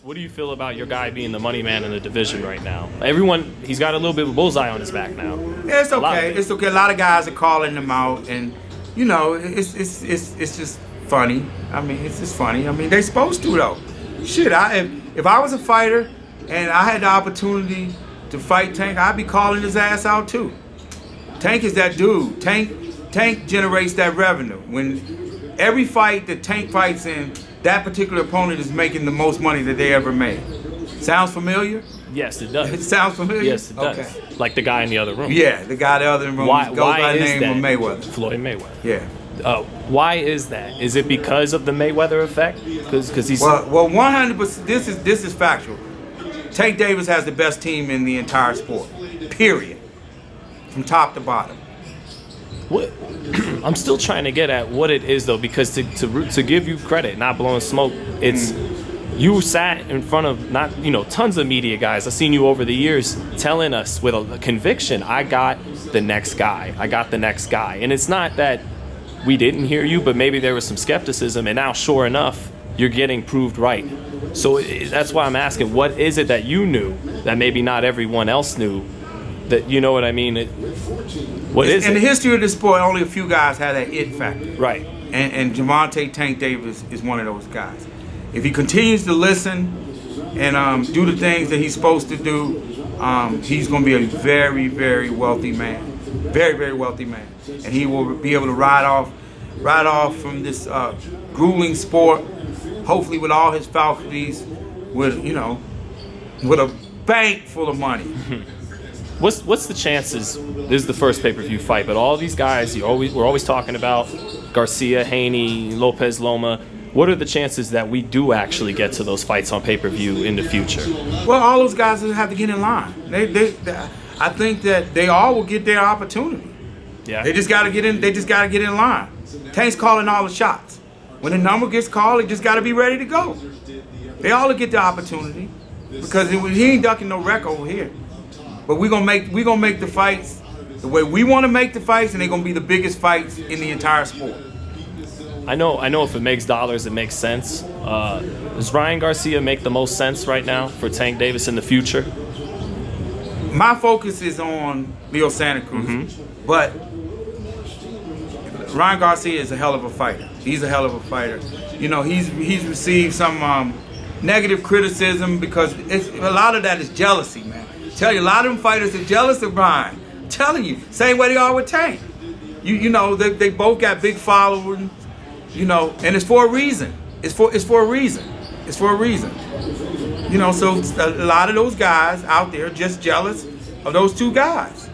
What do you feel about your guy being the money man in the division right now? He's got a little bit of a bullseye on his back now. Yeah, it's okay. It's okay. A lot of guys are calling him out, and you know, it's just funny. I mean, it's just funny. I mean, they supposed to though. Shit, if I was a fighter and I had the opportunity to fight Tank, I'd be calling his ass out too. Tank is that dude. Tank generates that revenue. When every fight that Tank fights in, that particular opponent is making the most money that they ever made. Sounds familiar? Yes, it does. It sounds familiar? Yes, it does. Okay. Like the guy in the other room. Yeah, the guy in the other room goes by the name of Mayweather. Floyd Mayweather. Yeah. Why is that? Is it because of the Mayweather effect? Because he's well, 100%. This is factual. Tank Davis has the best team in the entire sport. Period. From top to bottom. What? I'm still trying to get at what it is though, because to give you credit, not blowing smoke, it's you sat in front of tons of media guys. I've seen you over the years telling us with a conviction, I got the next guy. And it's not that we didn't hear you, but maybe there was some skepticism, and now sure enough, you're getting proved right. So that's why I'm asking, what is it that you knew that maybe not everyone else knew? That, you know what I mean? What is it? In the history of the sport, only a few guys had that it factor. Right. And Gervonta Tank Davis is one of those guys. If he continues to listen and do the things that he's supposed to do, he's going to be a very, very wealthy man. Very, very wealthy man. And he will be able to ride off from this grueling sport, hopefully with all his faculties, with a bank full of money. What's the chances? This is the first pay-per-view fight, but all these guys we're always talking about, Garcia, Haney, Lopez, Loma. What are the chances that we do actually get to those fights on pay-per-view in the future? Well, all those guys have to get in line. I think that they all will get their opportunity. Yeah. They just got to get in. They just got to get in line. Tank's calling all the shots. When the number gets called, they just got to be ready to go. They all will get the opportunity because he ain't ducking no wreck over here. But we gonna make the fights the way we want to make the fights, and they're gonna be the biggest fights in the entire sport. I know. If it makes dollars, it makes sense. Does Ryan Garcia make the most sense right now for Tank Davis in the future? My focus is on Leo Santa Cruz, but Ryan Garcia is a hell of a fighter. He's a hell of a fighter. You know, he's received some negative criticism because a lot of that is jealousy, man. Tell you, a lot of them fighters are jealous of Ryan. I'm telling you, same way they are with Tank. You know, they both got big followers, and it's for a reason. It's for a reason. It's for a reason. So a lot of those guys out there are just jealous of those two guys.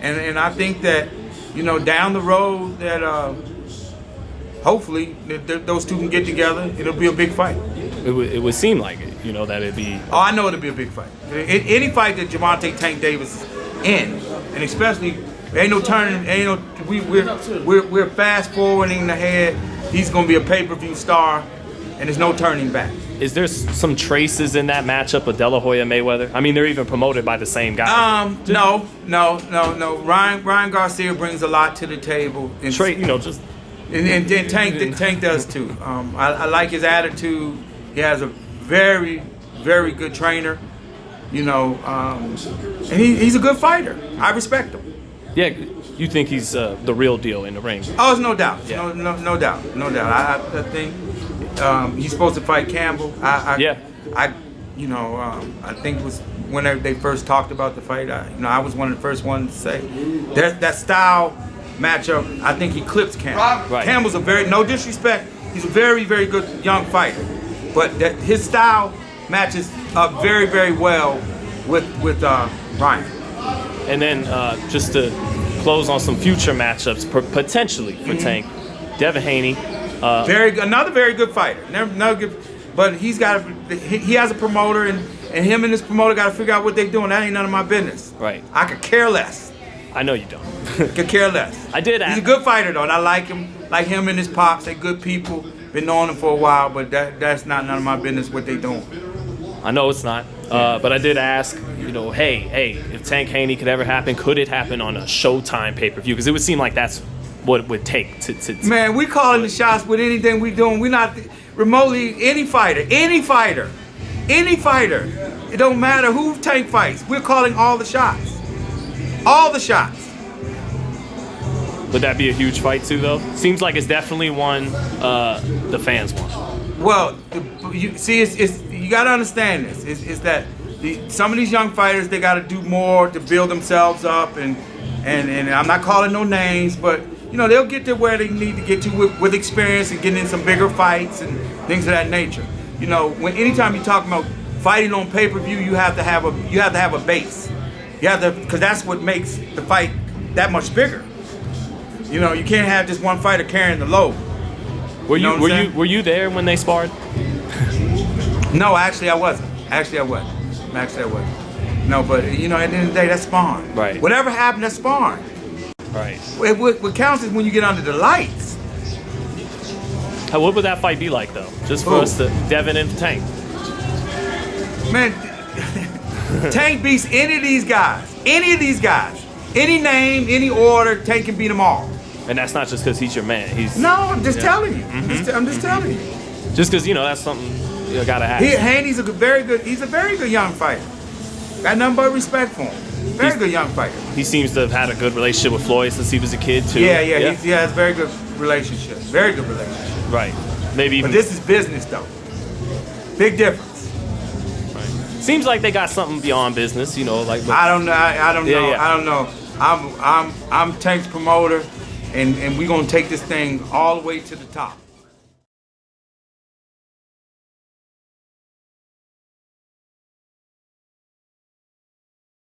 And I think that, down the road that hopefully those two can get together, it'll be a big fight. It would seem like it, that it'd be. Oh, I know it'll be a big fight. Any fight that Gervonta Tank Davis is in, and especially ain't no turning, we're fast forwarding ahead. He's gonna be a pay-per-view star, and there's no turning back. Is there some traces in that matchup of De La Hoya Mayweather? I mean, they're even promoted by the same guy. No. Ryan Garcia brings a lot to the table. And Tank does too. I like his attitude. He has a very, very good trainer. And he's a good fighter. I respect him. Yeah, you think he's the real deal in the ring? Oh, there's no doubt. Yeah. No doubt. I think he's supposed to fight Campbell. I think it was when they first talked about the fight. I was one of the first ones to say that style matchup. I think he clips Campbell. Right. Campbell's no disrespect. He's a very, very good young fighter, but his style matches up very, very well with Ryan. And then just to close on some future matchups potentially for Tank, Devin Haney. Another very good fighter. Another good, but he has a promoter, and him and his promoter got to figure out what they're doing. That ain't none of my business. Right. I could care less. I know you don't. Could care less. I did. He's a good fighter though, and I like him. Like him and his pops, they're good people. Been knowing them for a while, but that's not none of my business what they doing. I know it's not. But I did ask, hey, if Tank Haney could ever happen, could it happen on a Showtime pay-per-view? Because it would seem like that's what it would take to Man, we calling the shots with anything we doing. We not remotely any fighter Any fighter. It don't matter who Tank fights. We're calling all the shots. All the shots. Would that be a huge fight too, though? Seems like it's definitely one the fans want. Well, you got to understand this. Is that some of these young fighters, they got to do more to build themselves up, and I'm not calling no names, but you know, they'll get to where they need to get to with experience and getting in some bigger fights and things of that nature. You know, anytime you talk about fighting on pay-per-view, you have to have a base. You have to, because that's what makes the fight that much bigger. You know, you can't have just one fighter carrying the load. Were you there when they sparred? No, actually I wasn't. No, but you know, at the end of the day, that's sparring. Right. Whatever happened, that's sparring. Right. What counts is when you get under the lights. What would that fight be like, though? Just for us to Devin and Tank. Man, Tank beats any of these guys. Any name, any order, Tank can beat them all. And that's not just because he's your man. No, I'm just telling you. I'm just telling you. Just because, you know, that's something you gotta have. Haney's a very good young fighter. Got nothing but respect for him. Very good young fighter. He seems to have had a good relationship with Floyd since he was a kid too. Yeah. He has a very good relationship. Very good relationship. Right. Maybe even. But this is business though. Big difference. Right. Seems like they got something beyond business, you know, like. I don't know. I don't know. I'm Tank's promoter, and we're gonna take this thing all the way to the top.